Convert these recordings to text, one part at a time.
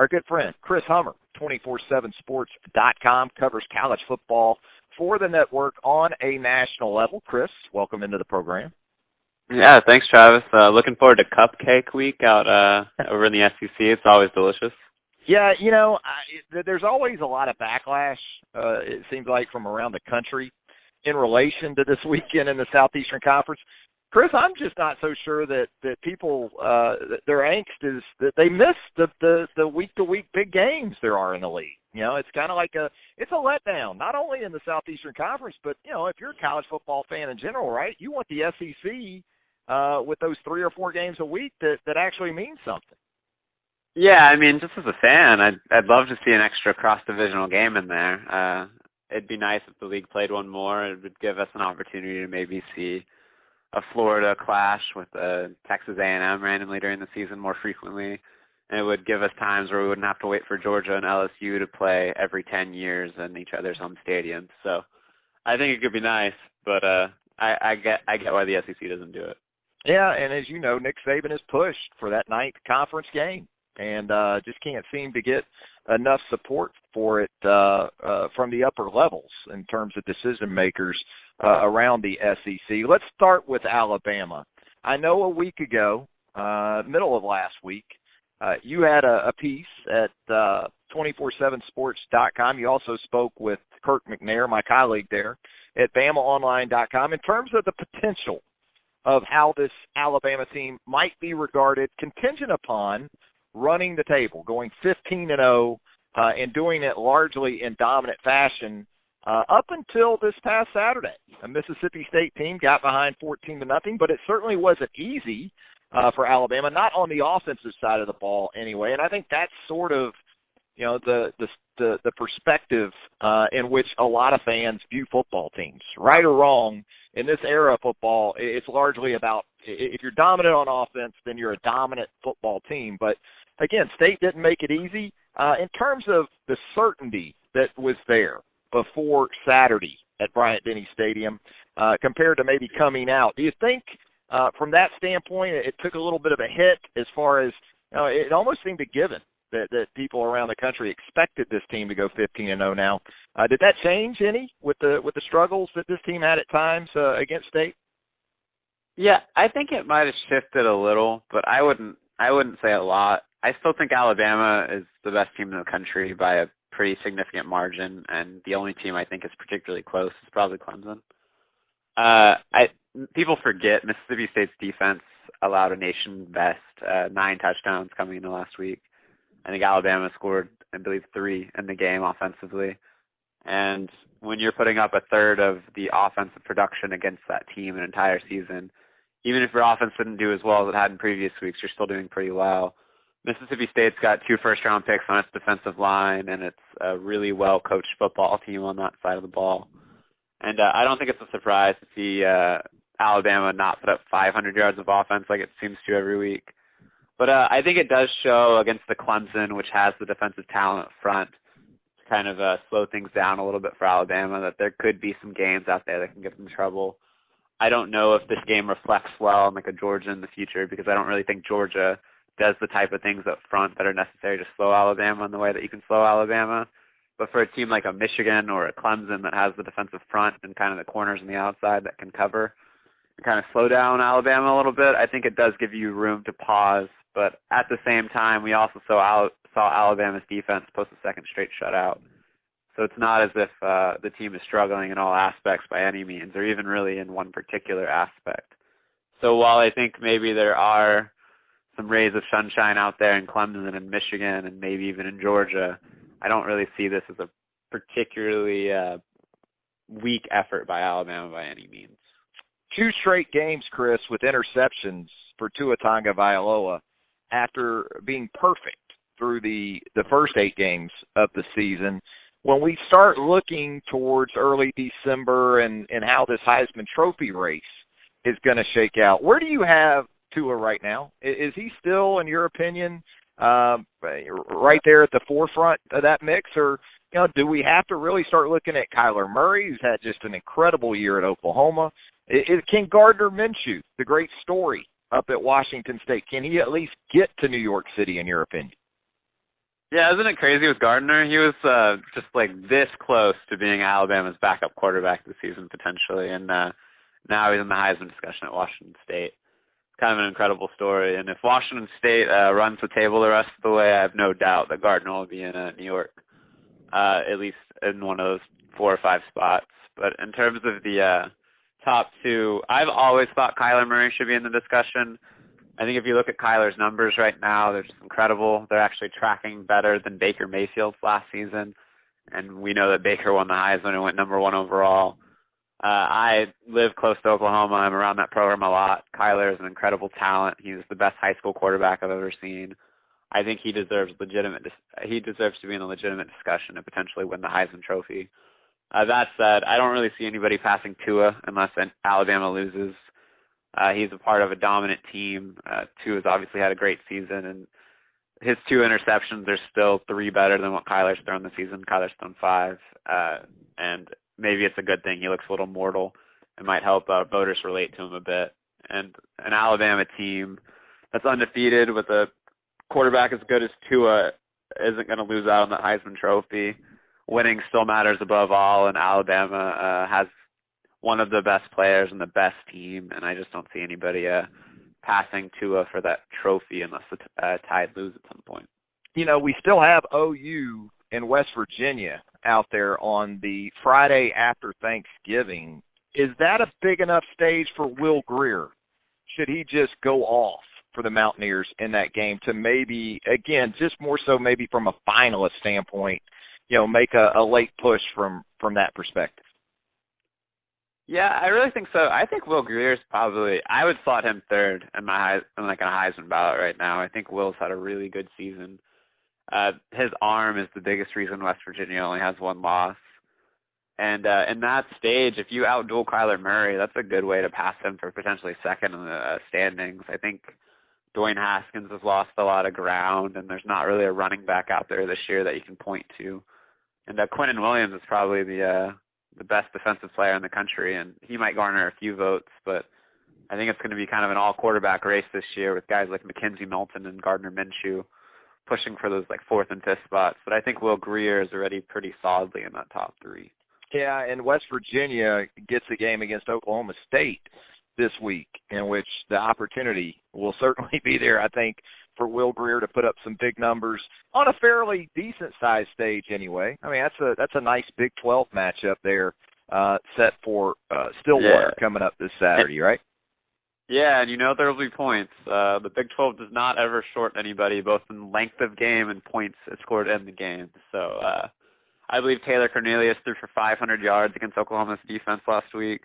our good friend Chris Hummer, 247Sports.com, covers college football for the network on a national level. Chris, welcome into the program. Yeah, thanks, Travis. Looking forward to Cupcake Week out over in the SEC. It's always delicious. Yeah, there's always a lot of backlash, it seems like, from around the country in relation to this weekend in the Southeastern Conference. Chris, I'm just not so sure that people, their angst is that they miss the week-to-week big games there are in the league. It's kind of like it's a letdown, not only in the Southeastern Conference, but, if you're a college football fan in general, right, you want the SEC with those 3 or 4 games a week that actually means something. Yeah, I mean, just as a fan, I'd love to see an extra cross-divisional game in there. It'd be nice if the league played one more. It would give us an opportunity to maybe see a Florida clash with Texas A&M randomly during the season more frequently. And it would give us times where we wouldn't have to wait for Georgia and LSU to play every 10 years in each other's home stadiums. So I think it could be nice, but I get why the SEC doesn't do it. Yeah, and as you know, Nick Saban is pushed for that 9th conference game. And just can't seem to get enough support for it from the upper levels in terms of decision makers around the SEC. Let's start with Alabama. I know a week ago, middle of last week, you had a piece at 247Sports.com. You also spoke with Kirk McNair, my colleague there, at BamaOnline.com in terms of the potential of how this Alabama team might be regarded contingent upon running the table, going 15-0, and doing it largely in dominant fashion up until this past Saturday. A Mississippi State team got behind 14-0, but it certainly wasn't easy for Alabama, not on the offensive side of the ball anyway. And I think that's sort of, the perspective in which a lot of fans view football teams, right or wrong. In this era of football, it's largely about if you're dominant on offense, then you're a dominant football team. But again, State didn't make it easy. In terms of the certainty that was there before Saturday at Bryant-Denny Stadium compared to maybe coming out, do you think from that standpoint it took a little bit of a hit as far as it almost seemed a given that people around the country expected this team to go 15-0 now? Did that change any with the struggles that this team had at times against State? Yeah, I think it might have shifted a little, but I wouldn't say a lot. I still think Alabama is the best team in the country by a pretty significant margin, and the only team I think is particularly close is probably Clemson. People forget Mississippi State's defense allowed a nation best 9 touchdowns coming into last week. I think Alabama scored, I believe, 3 in the game offensively. And when you're putting up a third of the offensive production against that team an entire season, even if your offense didn't do as well as it had in previous weeks, you're still doing pretty well. Mississippi State's got 2 first-round picks on its defensive line, and it's a really well-coached football team on that side of the ball. And I don't think it's a surprise to see Alabama not put up 500 yards of offense like it seems to every week. But I think it does show against the Clemson, which has the defensive talent up front, to kind of slow things down a little bit for Alabama, that there could be some games out there that can give them trouble. I don't know if this game reflects well on like a Georgia in the future, because I don't really think Georgia does the type of things up front that are necessary to slow Alabama in the way that you can slow Alabama. But for a team like a Michigan or a Clemson that has the defensive front and kind of the corners on the outside that can cover and kind of slow down Alabama a little bit, I think it does give you room to pause. But at the same time, we also saw Alabama's defense post a second straight shutout. So it's not as if the team is struggling in all aspects by any means, or even really in one particular aspect. So while I think maybe there are some rays of sunshine out there in Clemson and Michigan and maybe even in Georgia, I don't really see this as a particularly weak effort by Alabama by any means. 2 straight games, Chris, with interceptions for Tua Tagovailoa after being perfect through the first 8 games of the season. When we start looking towards early December and how this Heisman Trophy race is going to shake out, where do you have Tua right now? Is he still, in your opinion, right there at the forefront of that mix? Or, do we have to really start looking at Kyler Murray, who's had just an incredible year at Oklahoma? Can Gardner Minshew, the great story up at Washington State, can he at least get to New York City, in your opinion? Yeah, isn't it crazy with Gardner? He was just like this close to being Alabama's backup quarterback this season potentially, and now he's in the Heisman discussion at Washington State. Kind of an incredible story. And if Washington State runs the table the rest of the way, I have no doubt that Gardner will be in New York, at least in one of those 4 or 5 spots. But in terms of the top 2, I've always thought Kyler Murray should be in the discussion. I think if you look at Kyler's numbers right now, they're just incredible. They're actually tracking better than Baker Mayfield's last season. And we know that Baker won the Heisman and went number 1 overall. I live close to Oklahoma. I'm around that program a lot. Kyler is an incredible talent. He's the best high school quarterback I've ever seen. I think he deserves to be in a legitimate discussion and potentially win the Heisman Trophy. That said, I don't really see anybody passing Tua unless Alabama loses. He's a part of a dominant team. Tua's obviously had a great season, and his 2 interceptions are still 3 better than what Kyler's thrown this season. Kyler's thrown 5, and maybe it's a good thing. He looks a little mortal. It might help voters relate to him a bit. And an Alabama team that's undefeated with a quarterback as good as Tua isn't going to lose out on the Heisman Trophy. Winning still matters above all, and Alabama has one of the best players and the best team, and I just don't see anybody passing Tua for that trophy unless the Tide lose at some point. You know, we still have OU in West Virginia out there on the Friday after Thanksgiving. Is that a big enough stage for Will Grier? Should he just go off for the Mountaineers in that game to maybe, again, just more so maybe from a finalist standpoint, you know, make a late push from that perspective? Yeah, I really think so. I think Will Grier is probably, I would slot him third in a Heisman ballot right now. I think Will's had a really good season. His arm is the biggest reason West Virginia only has 1 loss. And in that stage, if you outduel Kyler Murray, that's a good way to pass him for potentially second in the standings. I think Dwayne Haskins has lost a lot of ground, and there's not really a running back out there this year that you can point to. And Quinnen Williams is probably the best defensive player in the country, and he might garner a few votes, but I think it's going to be kind of an all-quarterback race this year with guys like McKenzie Milton and Gardner Minshew pushing for those like 4th and 5th spots. But I think Will Grier is already pretty solidly in that top 3. Yeah, and West Virginia gets a game against Oklahoma State this week, in which the opportunity will certainly be there, I think, for Will Grier to put up some big numbers on a fairly decent-sized stage anyway. I mean, that's a nice Big 12 matchup there set for Stillwater coming up this Saturday, right? Yeah, and you know there will be points. The Big 12 does not ever short anybody, both in length of game and points scored in the game. So I believe Taylor Cornelius threw for 500 yards against Oklahoma's defense last week,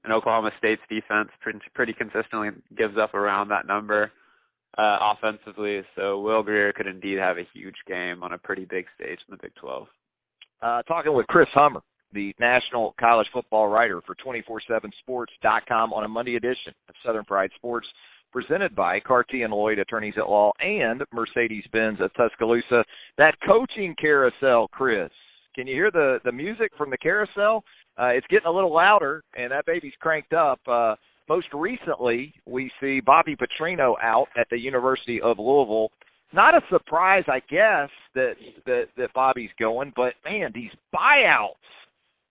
and Oklahoma State's defense pretty consistently gives up around that number offensively. So Will Grier could indeed have a huge game on a pretty big stage in the Big 12. Talking with Chris Hummer, the national college football writer for 247Sports.com on a Monday edition of Southern Pride Sports, presented by Carty and Lloyd Attorneys at Law and Mercedes-Benz of Tuscaloosa. That coaching carousel, Chris, can you hear the music from the carousel? It's getting a little louder, and that baby's cranked up. Most recently, we see Bobby Petrino out at the University of Louisville. Not a surprise, I guess, that Bobby's going, but, man, these buyouts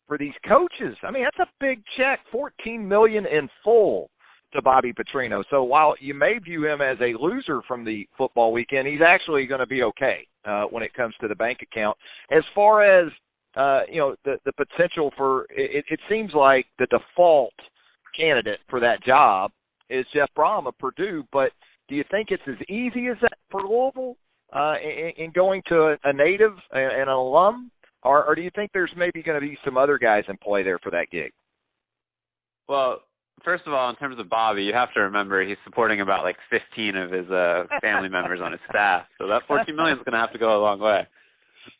for these coaches, I mean, that's a big check, $14 million in full to Bobby Petrino. So while you may view him as a loser from the football weekend, he's actually going to be okay when it comes to the bank account. As far as, the potential for it seems like the default candidate for that job is Jeff Brom of Purdue, but do you think it's as easy as that for Louisville in going to a native and an alum, or do you think there's maybe going to be some other guys in play there for that gig? Well, first of all, in terms of Bobby, you have to remember he's supporting about like 15 of his family members on his staff, so that $14 million is going to have to go a long way.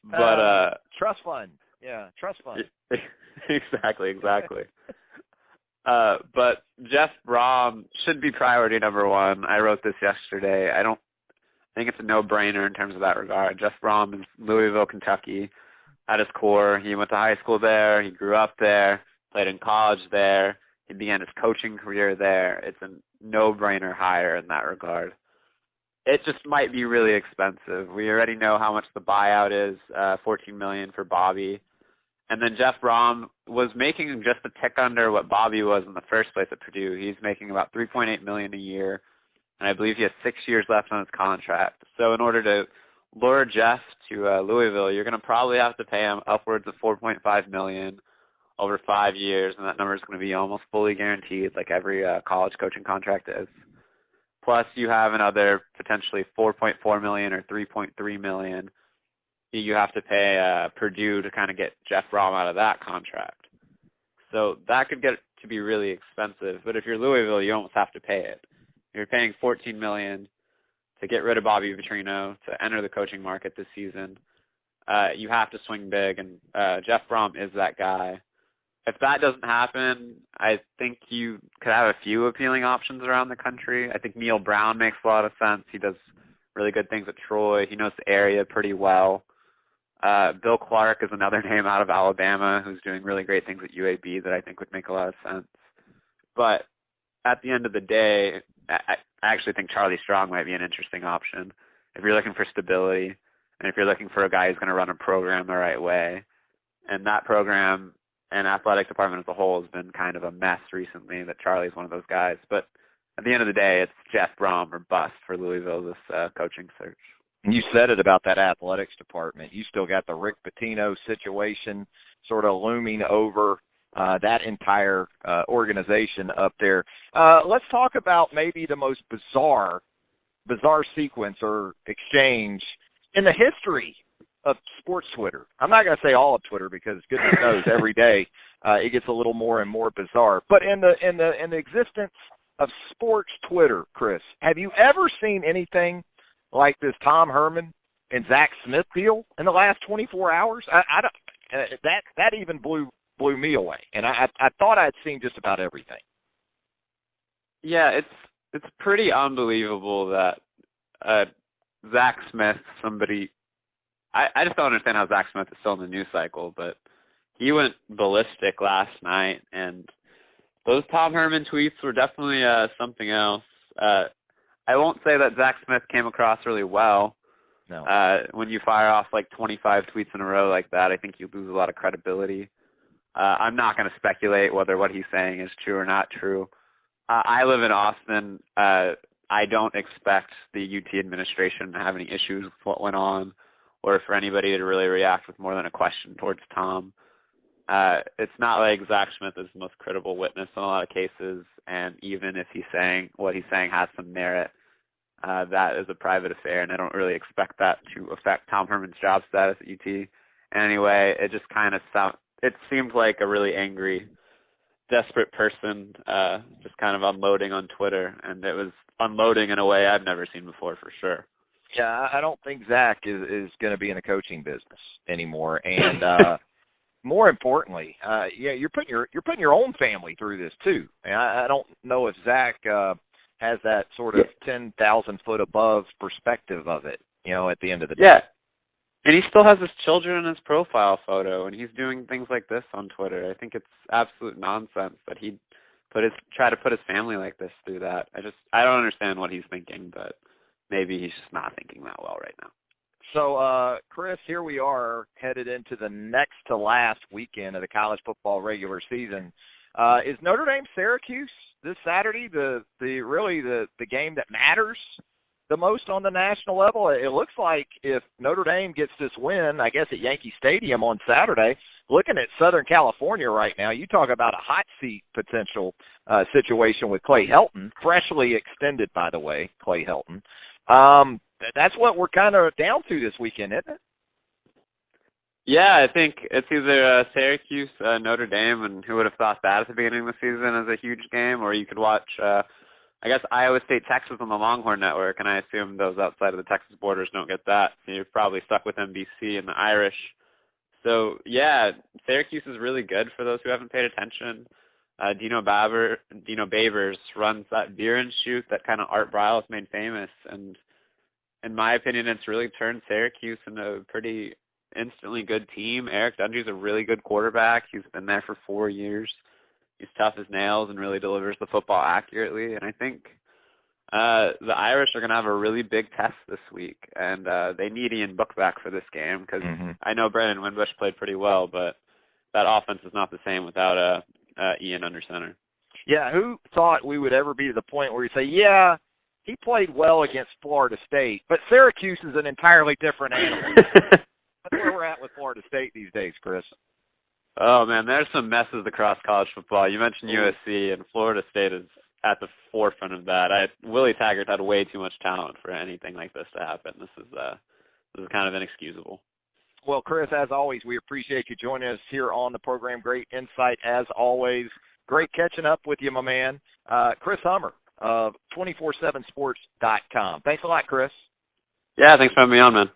But trust fund, yeah, trust fund. Exactly. But Jeff Brom should be priority number 1. I wrote this yesterday. I think it's a no-brainer in terms of that regard. Jeff Brom is Louisville, Kentucky at his core. He went to high school there. He grew up there, played in college there. He began his coaching career there. It's a no-brainer hire in that regard. it just might be really expensive. We already know how much the buyout is, $14 million for Bobby. And then Jeff Brom was making just a tick under what Bobby was in the first place at Purdue. He's making about $3.8 million a year, and I believe he has 6 years left on his contract. So in order to lure Jeff to Louisville, you're going to probably have to pay him upwards of $4.5 million over 5 years, and that number is going to be almost fully guaranteed, like every college coaching contract is. Plus, you have another potentially $4.4 million or $3.3 million you have to pay Purdue to kind of get Jeff Brom out of that contract. So that could get to be really expensive. But if you're Louisville, you almost have to pay it. You're paying $14 million to get rid of Bobby Petrino to enter the coaching market this season. You have to swing big, and Jeff Brom is that guy. If that doesn't happen, I think you could have a few appealing options around the country. I think Neil Brown makes a lot of sense. He does really good things at Troy. He knows the area pretty well. Bill Clark is another name out of Alabama who's doing really great things at UAB that I think would make a lot of sense. But at the end of the day, I actually think Charlie Strong might be an interesting option if you're looking for stability and if you're looking for a guy who's going to run a program the right way. And that program and athletic department as a whole has been kind of a mess recently, that Charlie's one of those guys. But at the end of the day, it's Jeff Brom or bust for Louisville this coaching search. And you said it about that athletics department. You still got the Rick Pitino situation sort of looming over that entire organization up there. Let's talk about maybe the most bizarre sequence or exchange in the history of sports Twitter. I'm not going to say all of Twitter because goodness knows every day it gets a little more and more bizarre. But in the existence of sports Twitter, Chris, have you ever seen anything like this Tom Herman and Zack Smith deal in the last 24 hours? I don't, that even blew me away, and I thought I'd seen just about everything. Yeah, it's pretty unbelievable that Zack Smith, somebody, I just don't understand how Zack Smith is still in the news cycle, but he went ballistic last night, and those Tom Herman tweets were definitely something else. I won't say that Zack Smith came across really well. No. When you fire off like 25 tweets in a row like that, I think you lose a lot of credibility. I'm not going to speculate whether what he's saying is true or not true. I live in Austin. I don't expect the UT administration to have any issues with what went on, or for anybody to really react with more than a question towards Tom. It's not like Zack Smith is the most credible witness in a lot of cases, and even if he's saying what he's saying has some merit, that is a private affair, and I don't really expect that to affect Tom Herman's job status at UT. Anyway, it just kind of it seemed like a really angry, desperate person just kind of unloading on Twitter, and it was unloading in a way I've never seen before for sure. Yeah, I don't think Zach is going to be in the coaching business anymore, and more importantly, you're putting your own family through this too. And I don't know if Zach has that sort of 10,000 foot above perspective of it. At the end of the day. Yeah, and he still has his children in his profile photo, and he's doing things like this on Twitter. I think it's absolute nonsense that he'd try to put his family like this through that. I don't understand what he's thinking, but maybe he's just not thinking that well right now. So, Chris, here we are headed into the next to last weekend of the college football regular season. Is Notre Dame Syracuse this Saturday the game that matters the most on the national level? It looks like if Notre Dame gets this win, I guess at Yankee Stadium on Saturday, looking at Southern California right now, you talk about a hot seat potential situation with Clay Helton, freshly extended, by the way, Clay Helton. That's what we're kind of down to this weekend, isn't it? Yeah, I think it's either Syracuse, Notre Dame, and who would have thought that at the beginning of the season as a huge game, or you could watch, I guess, Iowa State, Texas on the Longhorn Network, and I assume those outside of the Texas borders don't get that. So you're probably stuck with NBC and the Irish. So, yeah, Syracuse is really good for those who haven't paid attention. Dino Babers runs that beer and shoot that kind of Art Briles made famous, and in my opinion, it's really turned Syracuse into a pretty instantly good team. Eric Dungey's a really good quarterback. He's been there for 4 years. He's tough as nails and really delivers the football accurately. And I think The Irish are going to have a really big test this week, and they need Ian Book back for this game because I know Brandon Wimbush played pretty well, but that offense is not the same without Ian under center. Yeah, who thought we would ever be to the point where you say, yeah, he played well against Florida State, but Syracuse is an entirely different animal. That's where we're at with Florida State these days, Chris. Oh, man, there's some messes across college football. You mentioned USC, and Florida State is at the forefront of that. Willie Taggart had way too much talent for anything like this to happen. This is kind of inexcusable. Well, Chris, as always, we appreciate you joining us here on the program. Great insight, as always. Great catching up with you, my man. Chris Hummer of 247Sports.com. Thanks a lot, Chris. Yeah, thanks for having me on, man.